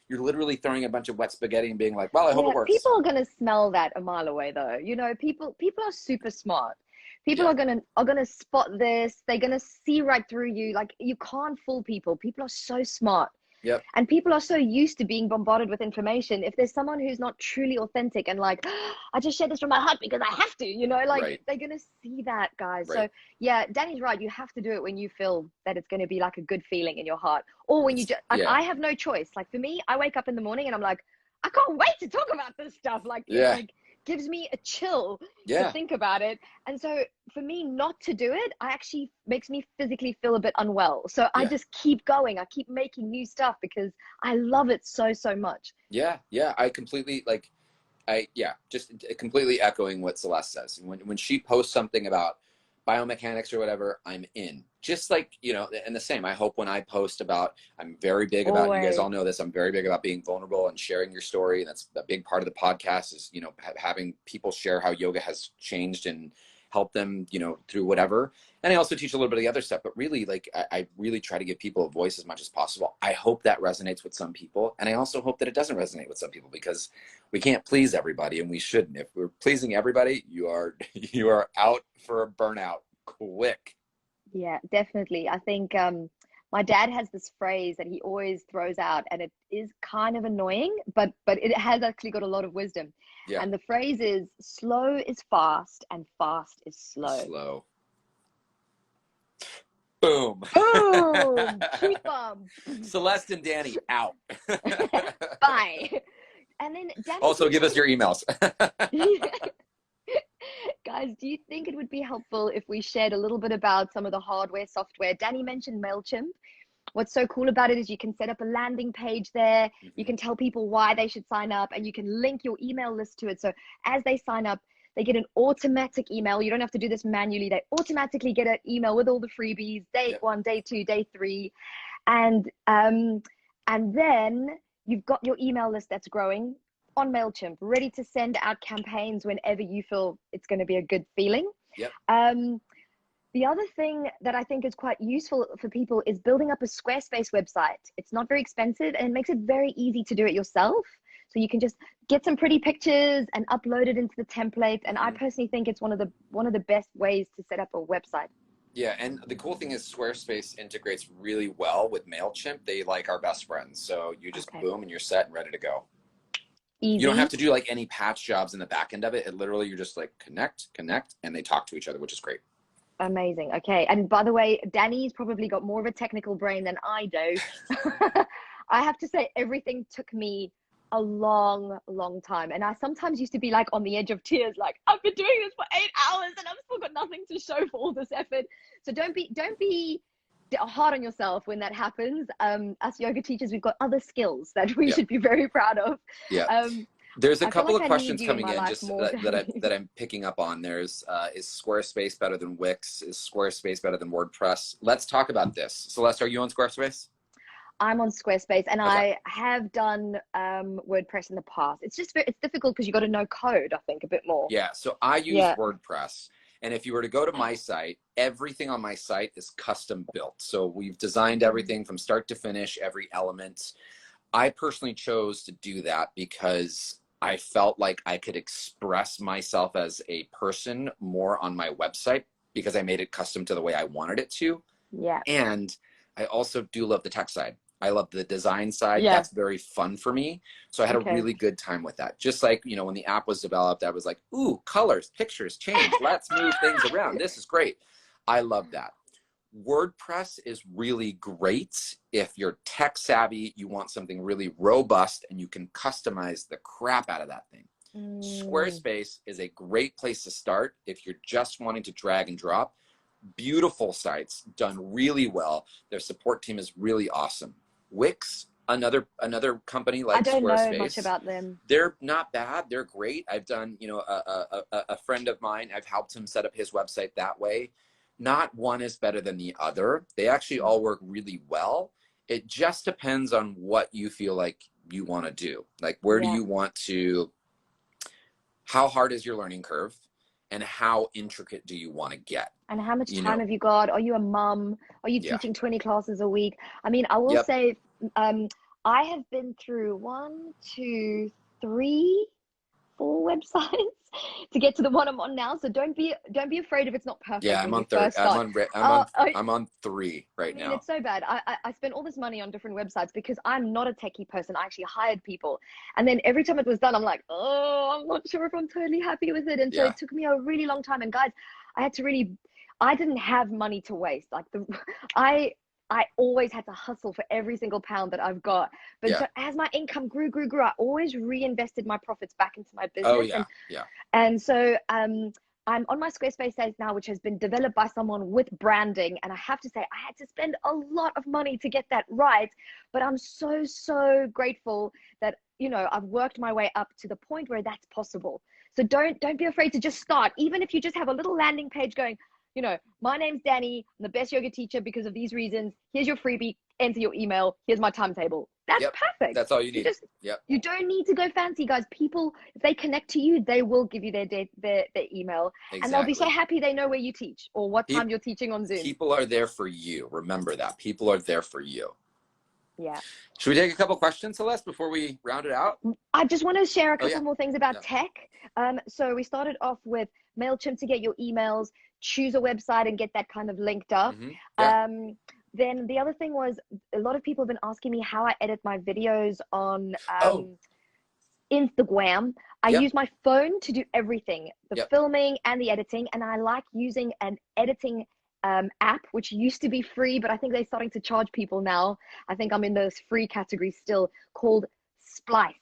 you're literally throwing a bunch of wet spaghetti and being like, well, I hope it works. People are going to smell that a mile away though. You know, people are super smart. People are gonna spot this. They're gonna see right through you. Like, you can't fool people. People are so smart. Yep. And people are so used to being bombarded with information. If there's someone who's not truly authentic and like, oh, I just share this from my heart because I have to, you know, like they're going to see that, guys. Right. So yeah, Danny's right. You have to do it when you feel that it's going to be like a good feeling in your heart, or when you just, like, I have no choice. Like for me, I wake up in the morning and I'm like, I can't wait to talk about this stuff. Like, it like gives me a chill to think about it. And so for me not to do it, actually makes me physically feel a bit unwell. So I just keep going. I keep making new stuff because I love it so, so much. Yeah. I completely just completely echoing what Celeste says. When she posts something about biomechanics or whatever, I'm in. Just like, you know, and the same, I hope when I post about, I'm very big about, you guys all know this, I'm very big about being vulnerable and sharing your story. And that's a big part of the podcast is, you know, having people share how yoga has changed and help them, you know, through whatever. And I also teach a little bit of the other stuff, but really, like, I really try to give people a voice as much as possible. I hope that resonates with some people. And I also hope that it doesn't resonate with some people, because we can't please everybody, and we shouldn't. If we're pleasing everybody, you are out for a burnout quick. Yeah, definitely. I think my dad has this phrase that he always throws out, and it is kind of annoying, but it has actually got a lot of wisdom. Yeah. And the phrase is, slow is fast and fast is slow. Boom. Boom. Truth bomb. Celeste and Danny out. Bye. And then Danny, also give us your emails. Guys, do you think it would be helpful if we shared a little bit about some of the hardware, software? Danny mentioned MailChimp. What's so cool about it is you can set up a landing page there. You can tell people why they should sign up, and you can link your email list to it. So as they sign up, they get an automatic email. You don't have to do this manually. They automatically get an email with all the freebies, day 1, day 2, day 3. And then you've got your email list that's growing on MailChimp, ready to send out campaigns whenever you feel it's going to be a good feeling. Yep. The other thing that I think is quite useful for people is building up a Squarespace website. It's not very expensive, and it makes it very easy to do it yourself. So you can just get some pretty pictures and upload it into the template. And I personally think it's one of the best ways to set up a website. Yeah, and the cool thing is Squarespace integrates really well with MailChimp. They like our best friends. So you just boom, and you're set and ready to go. Easy. You don't have to do like any patch jobs in the back end of it. It literally, you're just like connect, and they talk to each other, which is great. Amazing. Okay. And by the way, Danny's probably got more of a technical brain than I do. I have to say, everything took me a long time. And I sometimes used to be like on the edge of tears, like, I've been doing this for 8 hours and I've still got nothing to show for all this effort. So don't be hard on yourself when that happens. Us yoga teachers, we've got other skills that we should be very proud of. Yeah. There's a couple of questions coming in just that I'm picking up on. There's, is Squarespace better than Wix? Is Squarespace better than WordPress? Let's talk about this. Celeste, are you on Squarespace? I'm on Squarespace, and I have done WordPress in the past. It's just it's difficult because you got to know code, I think, a bit more. Yeah, so I use WordPress. And if you were to go to my site, everything on my site is custom built. So we've designed everything from start to finish, every element. I personally chose to do that because I felt like I could express myself as a person more on my website because I made it custom to the way I wanted it to. Yeah. And I also do love the tech side. I love the design side. Yeah. That's very fun for me. So I had a really good time with that. Just like, you know, when the app was developed, I was like, ooh, colors, pictures, change. Let's move things around. This is great. I love that. WordPress is really great if you're tech savvy, you want something really robust, and you can customize the crap out of that thing. Squarespace is a great place to start if you're just wanting to drag and drop. Beautiful sites, done really well. Their support team is really awesome. Wix, another company I like don't know much Squarespace. about them. They're not bad. They're great. I've done, you know, a friend of mine, I've helped him set up his website that way. Not one is better than the other. They actually all work really well. It just depends on what you feel like you want to do. Like, where do you want to, how hard is your learning curve, and how intricate do you want to get? And how much time have you got? Are you a mum? Are you teaching 20 classes a week? I mean, I will say, I have been through 1, 2, 3, 4 websites to get to the one I'm on now. So don't be afraid if it's not perfect. Yeah, I'm on third. I'm on 3 right now. It's so bad. I spent all this money on different websites because I'm not a techie person. I actually hired people, and then every time it was done, I'm like, oh, I'm not sure if I'm totally happy with it. And so it took me a really long time. And guys, I didn't have money to waste. Like I always had to hustle for every single pound that I've got. But so as my income grew, I always reinvested my profits back into my business. And so I'm on my Squarespace site now, which has been developed by someone with branding. And I have to say, I had to spend a lot of money to get that right. But I'm so, so grateful that, you know, I've worked my way up to the point where that's possible. So don't be afraid to just start. Even if you just have a little landing page going, you know, my name's Danny, I'm the best yoga teacher because of these reasons. Here's your freebie, enter your email. Here's my timetable. That's perfect. That's all you need. You don't need to go fancy, guys. People, if they connect to you, they will give you their email. And they'll be so happy they know where you teach or what time you're teaching on Zoom. People are there for you. Remember that. People are there for you. Yeah. Should we take a couple questions, Celeste, before we round it out? I just want to share a couple more things about tech. So we started off with MailChimp to get your emails, choose a website and get that kind of linked up. Then the other thing was, a lot of people have been asking me how I edit my videos on Instagram. I use my phone to do everything, the filming and the editing. And I like using an editing app, which used to be free, but I think they're starting to charge people now. I think I'm in those free categories still, called Splice.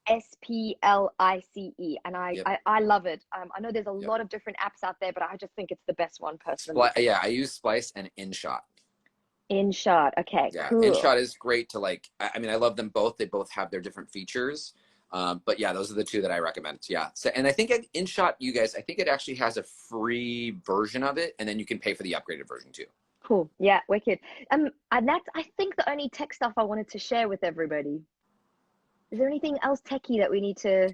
SPLICE, and I love it. I know there's a lot of different apps out there, but I just think it's the best one personally. I use Splice and InShot. InShot, okay, cool. InShot is great to, like, I mean, I love them both. They both have their different features. But yeah, those are the two that I recommend. Yeah. So, and I think InShot, you guys, I think it actually has a free version of it, and then you can pay for the upgraded version too. Cool. Yeah, wicked. And that's, I think, the only tech stuff I wanted to share with everybody. Is there anything else techie that we need to?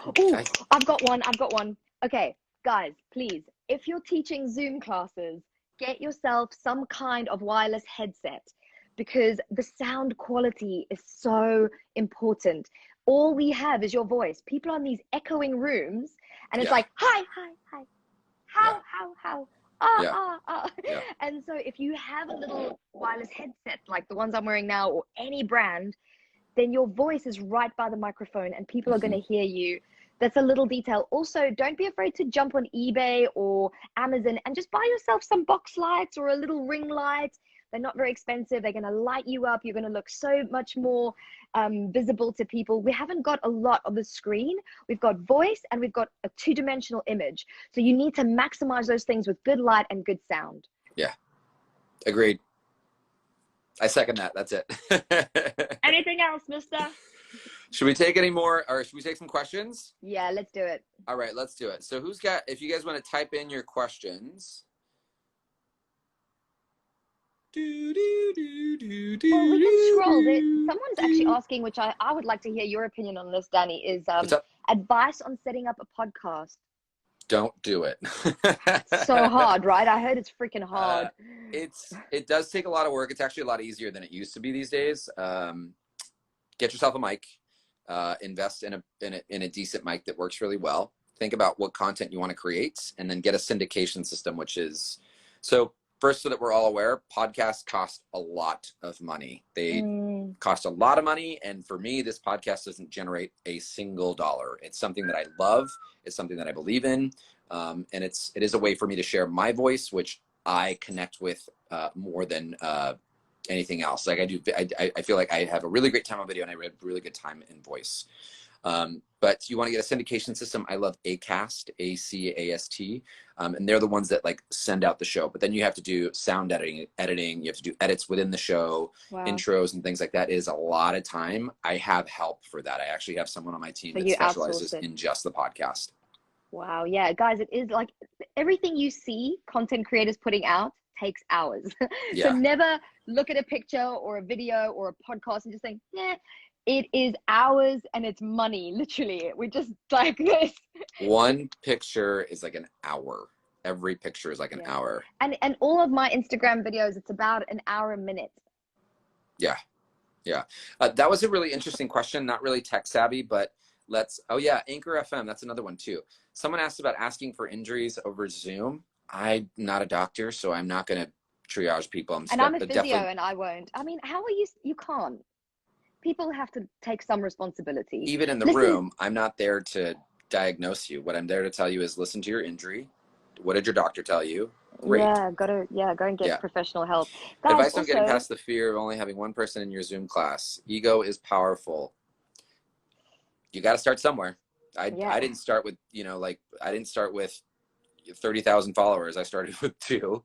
I've got one. Okay, guys, please, if you're teaching Zoom classes, get yourself some kind of wireless headset, because the sound quality is so important. All we have is your voice. People are in these echoing rooms, and it's like, hi, how, And so if you have a little wireless headset, like the ones I'm wearing now, or any brand, then your voice is right by the microphone and people are going to hear you. That's a little detail. Also, don't be afraid to jump on eBay or Amazon and just buy yourself some box lights or a little ring light. They're not very expensive. They're going to light you up. You're going to look so much more visible to people. We haven't got a lot on the screen. We've got voice and we've got a 2-dimensional image. So you need to maximize those things with good light and good sound. Yeah, agreed. I second that. That's it. Anything else, mister? Should we take any more, or should we take some questions? Yeah, let's do it. All right, let's do it. So who's got, if you guys want to type in your questions. Well, we can scroll. Someone's actually asking, which I would like to hear your opinion on this, Danny, is advice on setting up a podcast. Don't do it. It's so hard, right? I heard it's freaking hard. It does take a lot of work. It's actually a lot easier than it used to be these days. Get yourself a mic. Invest in a decent mic that works really well. Think about what content you want to create, and then get a syndication system, which is, so first, so that we're all aware, podcasts cost a lot of money. They cost a lot of money. And for me, this podcast doesn't generate a single dollar. It's something that I love. It's something that I believe in. And it is a way for me to share my voice, which I connect with more than anything else. Like I feel like I have a really great time on video and I have a really good time in voice. But you want to get a syndication system. I love Acast, ACAST. And they're the ones that like send out the show. But then you have to do sound editing. You have to do edits within the show, Wow. intros and things like that. It is a lot of time. I have help for that. I actually have someone on my team that specializes in just the podcast. Wow. Yeah, guys, it is like everything you see content creators putting out takes hours. Yeah. So never look at a picture or a video or a podcast and just think, yeah, it is hours and it's money. Literally, we're just like this. One picture is like an hour. Every picture is like an hour. And all of my Instagram videos, it's about an hour a minute. Yeah. Yeah. That was a really interesting question. Not really tech savvy, but oh yeah, Anchor FM. That's another one too. Someone asked about asking for injuries over Zoom. I'm not a doctor, so I'm not going to triage people. I'm a physio and I won't. I mean, how are you can't. People have to take some responsibility. Even in the room, I'm not there to diagnose you. What I'm there to tell you is listen to your injury. What did your doctor tell you? Great. Yeah, go and get professional help. Guys, advice on getting past the fear of only having one person in your Zoom class. Ego is powerful. You got to start somewhere. I didn't start with, I didn't start with 30,000 followers. I started with 2.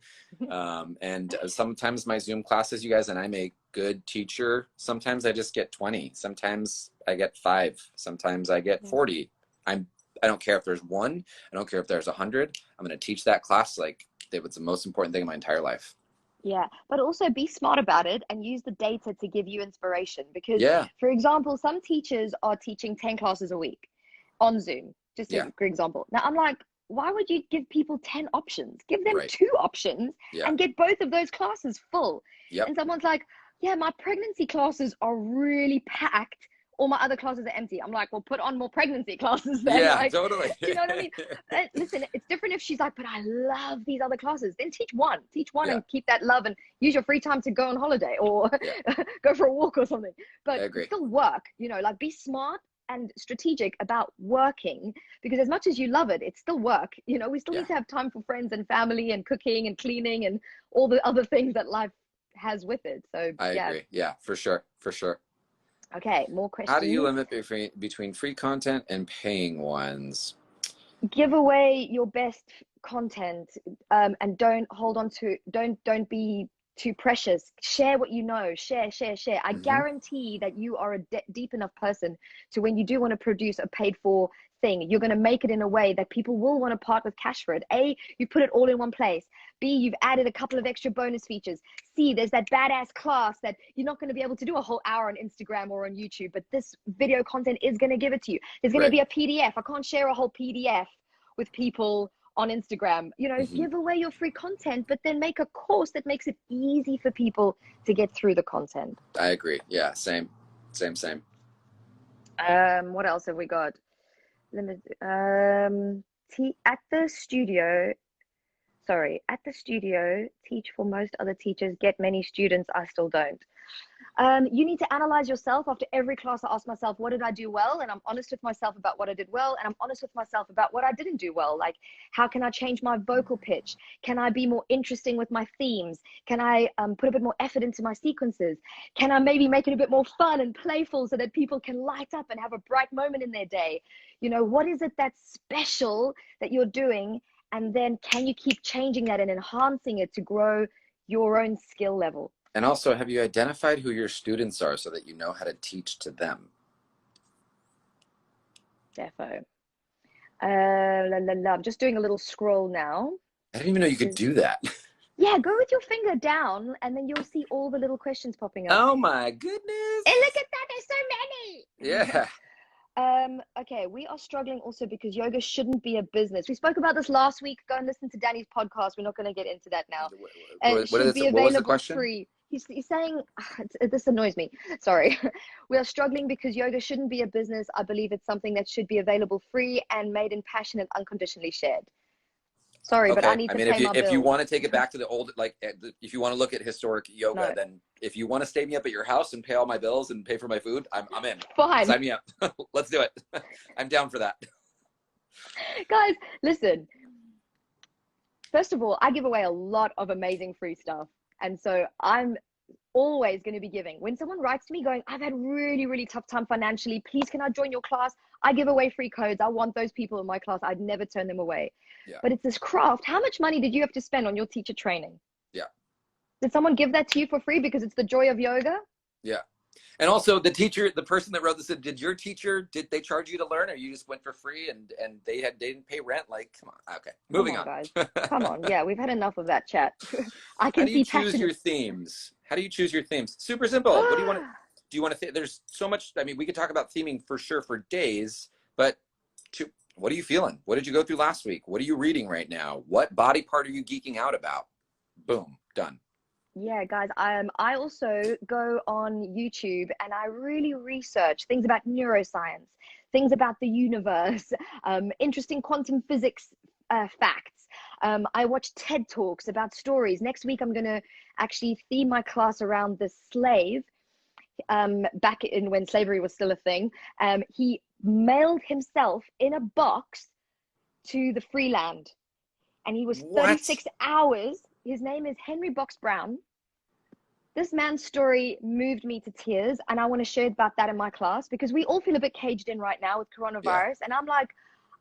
And sometimes my Zoom classes, you guys, and I'm a good teacher. Sometimes I just get 20. Sometimes I get 5. Sometimes I get 40. I don't care if there's 1. I don't care if there's 100. I'm going to teach that class like it was the most important thing in my entire life. Yeah, but also be smart about it and use the data to give you inspiration. Because, for example, some teachers are teaching 10 classes a week on Zoom, just a good example. Now, I'm like, why would you give people 10 options? Give them 2 options and get both of those classes full. And someone's like, yeah, my pregnancy classes are really packed. All my other classes are empty. I'm like, well, put on more pregnancy classes then. Yeah, like, totally. You know what I mean? Listen, it's different if she's like, but I love these other classes. Then teach one and keep that love and use your free time to go on holiday or go for a walk or something. But still work, like be smart and strategic about working, because as much as you love it, it's still work. We still need to have time for friends and family and cooking and cleaning and all the other things that life has with it. So I agree. Yeah, for sure. Okay, more questions. How do you limit between free content and paying ones? Give away your best content, and don't hold on to, don't be too precious. Share what you know. Share. I guarantee that you are a deep enough person to when you do want to produce a paid for thing, you're going to make it in a way that people will want to part with cash for it. A, you put it all in one place. B, you've added a couple of extra bonus features. C, there's that badass class that you're not going to be able to do a whole hour on Instagram or on YouTube, but this video content is going to give it to you. There's going to be a PDF. I can't share a whole PDF with people on Instagram. Give away your free content, but then make a course that makes it easy for people to get through the content. I agree. Yeah, same. What else have we got? At the studio, teach for most other teachers, get many students. I still don't. You need to analyze yourself. After every class, I ask myself, what did I do well? And I'm honest with myself about what I did well. And I'm honest with myself about what I didn't do well. Like, how can I change my vocal pitch? Can I be more interesting with my themes? Can I put a bit more effort into my sequences? Can I maybe make it a bit more fun and playful so that people can light up and have a bright moment in their day? What is it that's special that you're doing? And then can you keep changing that and enhancing it to grow your own skill level? And also, have you identified who your students are so that you know how to teach to them? Defo. I'm just doing a little scroll now. I didn't even know you could do that. Yeah, go with your finger down and then you'll see all the little questions popping up. Oh my goodness. And look at that, there's so many. Yeah. Okay, we are struggling also because yoga shouldn't be a business. We spoke about this last week. Go and listen to Danny's podcast. We're not going to get into that now. And it should be available free. He's saying, this annoys me. Sorry. We are struggling because yoga shouldn't be a business. I believe it's something that should be available free and made in passion and unconditionally shared. Sorry, but I need to pay my bills. If you want to take it back to the old, if you want to look at historic yoga, then if you want to stay me up at your house and pay all my bills and pay for my food, I'm in. Fine. Sign me up. Let's do it. I'm down for that. Guys, listen. First of all, I give away a lot of amazing free stuff. And so I'm always going to be giving. When someone writes to me going, I've had really, really tough time financially, please can I join your class? I give away free codes. I want those people in my class. I'd never turn them away. Yeah. But it's this craft. How much money did you have to spend on your teacher training? Yeah. Did someone give that to you for free because it's the joy of yoga? Yeah. And also the teacher, the person that wrote this, did your teacher, did they charge you to learn, or you just went for free and they didn't pay rent? Like, come on. Okay. Moving on. Guys. Come on. Yeah, we've had enough of that chat. I can How do you see choose your themes? How do you choose your themes? Super simple. What do you want to, do you want to, there's so much, I mean, we could talk about theming for sure for days, but what are you feeling? What did you go through last week? What are you reading right now? What body part are you geeking out about? Boom, done. Yeah, guys, I also go on YouTube and I really research things about neuroscience, things about the universe, interesting quantum physics facts. I watch TED Talks about stories. Next week, I'm going to actually theme my class around the slave. Back in when slavery was still a thing. He mailed himself in a box to the free land. And he was 36 hours. His name is Henry Box Brown. This man's story moved me to tears, and I want to share about that in my class because we all feel a bit caged in right now with coronavirus. Yeah. And I'm like,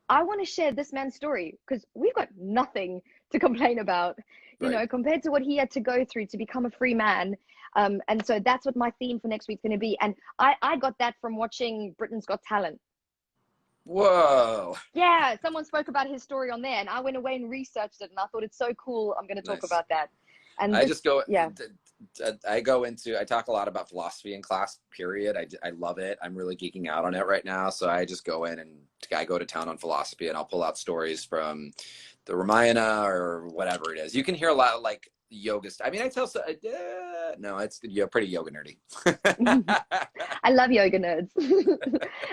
I want to share this man's story because we've got nothing to complain about, you know, compared to what he had to go through to become a free man. And so that's what my theme for next week's going to be. And I got that from watching Britain's Got Talent. Whoa. Yeah, someone spoke about his story on there, and I went away and researched it, and I thought it's so cool. I'm going to talk about that. And I just go, yeah. I talk a lot about philosophy in class, period. I love it. I'm really geeking out on it right now. So I just go in and I go to town on philosophy, and I'll pull out stories from the Ramayana or whatever it is. You can hear a lot of like yoga stuff. I mean, I tell, no, it's pretty yoga nerdy. I love yoga nerds.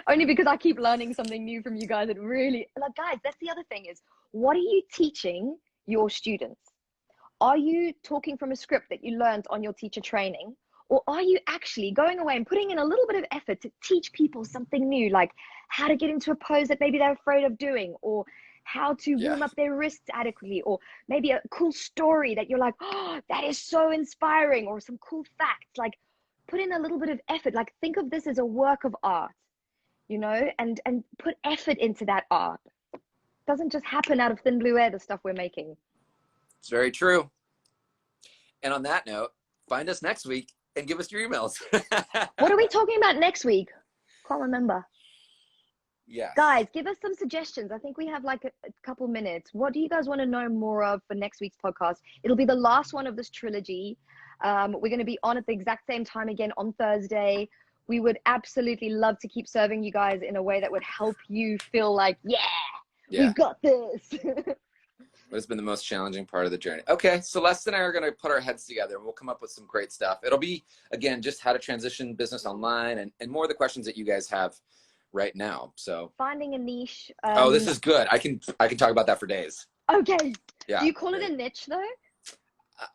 Only because I keep learning something new from you guys. It really, like, guys, that's the other thing is, what are you teaching your students? Are you talking from a script that you learned on your teacher training? Or are you actually going away and putting in a little bit of effort to teach people something new, like how to get into a pose that maybe they're afraid of doing, or how to warm up their wrists adequately, or maybe a cool story that you're like, oh, that is so inspiring, or some cool facts. Like, put in a little bit of effort. Like, think of this as a work of art, you know, and put effort into that art. It doesn't just happen out of thin blue air, the stuff we're making. It's very true. And on that note, find us next week and give us your emails. What are we talking about next week? Can't remember. Yeah. Guys, give us some suggestions. I think we have like a couple minutes. What do you guys want to know more of for next week's podcast? It'll be the last one of this trilogy. We're going to be on at the exact same time again on Thursday. We would absolutely love to keep serving you guys in a way that would help you feel like, yeah. We've got this. What has been the most challenging part of the journey? Okay, Celeste and I are going to put our heads together and we'll come up with some great stuff. It'll be, again, just how to transition business online and more of the questions that you guys have right now. So finding a niche. Oh, this is good. I can talk about that for days. Okay. Yeah. Do you call it a niche though?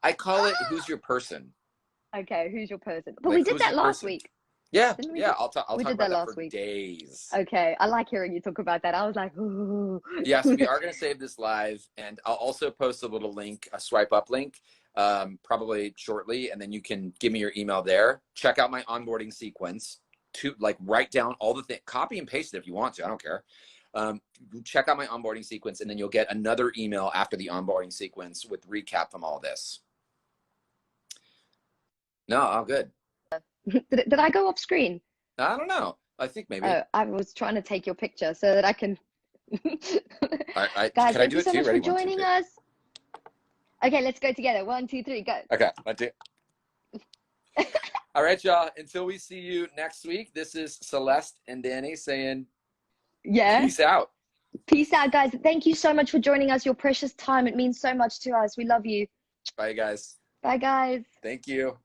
I call it who's your person. Okay, who's your person? But like, we did that last week. Yeah, yeah, I'll talk about that for week. Days. Okay, I like hearing you talk about that. I was like, ooh. Yes, we are going to save this live, and I'll also post a little link, a swipe up link, probably shortly, and then you can give me your email there. Check out my onboarding sequence to like write down all the things, copy and paste it if you want to, I don't care. Check out my onboarding sequence, and then you'll get another email after the onboarding sequence with recap from all this. No, all good. Did I go off screen? I don't know. I think maybe. I was trying to take your picture so that I can. Guys, thank you so much for joining us. Okay, let's go together. 1, 2, 3, go. Okay, 1, 2. All right, y'all. Until we see you next week, this is Celeste and Danny saying, peace out. Peace out, guys. Thank you so much for joining us. Your precious time. It means so much to us. We love you. Bye, guys. Bye, guys. Thank you.